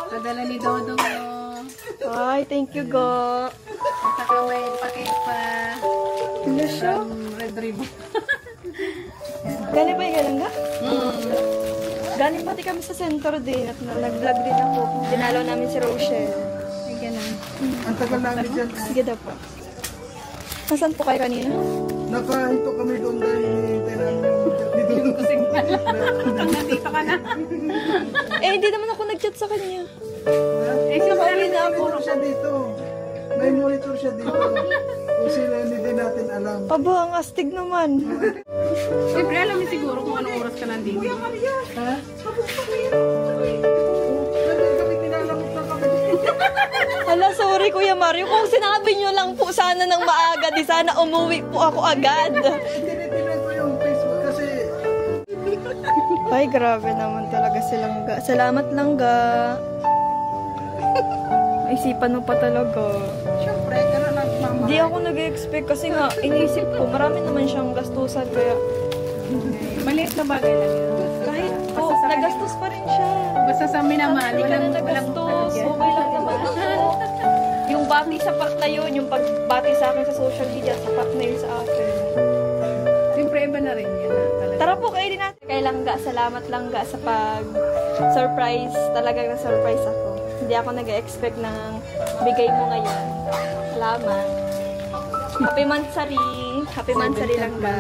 Padala ni Dodong. Ay, thank you, Go. At saka may paket pa. Ano siya? Red Ribbon. Galing ba yung galangga? Galing pati kami sa center din at nag-vlog din ako. Dinalaw namin si Rochelle. Ay, ganun. Ang tagal namin dyan. Sige daw po. Nasaan po kayo kanina? Nakahinto kami doon dahil hinihintay namin yung Kusing pa lang. Nandito ka na. Eh, hindi naman ako nag-chat sa kanya. Eh, Nakauwi na ako. Monitor siya dito. May monitor siya dito. Kung sila hindi natin alam. Aba, ang astig naman. Siyempre, alam niyo siguro kung anong oras ka nandito. Ha? Kami kinalamot na kami. Hala, sorry Kuya Mario. Kung sinabi nyo lang po sana ng maaga, di sana umuwi po ako agad. Tinitingnan ko yung Facebook kasi Ay, grabe naman talaga si Langga. Salamat, Langga. Isipan mo pa talaga. Siyempre, gano'n nagmamahal. Hindi ako nag-expect kasi nga, iniisip ko, marami naman siyang gastusan. Kaya, Maliit na bagay lang yun. kahit po, nagastos pa rin siya. Basta sa minamahal, Hindi ka na walang nagastos. Okay lang naman. Yung bati sapat na yun, yung pagbati sa akin sa social media, sapat na yun sa akin. Siyempre, iba na rin yun. Tara po, kayo din natin. Kay Langga, salamat Langga sa pag-surprise. Talagang na-surprise ako. Hindi ako nag-expect ng bigay mo ngayon. Salamat. Happy Mansari. Happy Mansari Langga.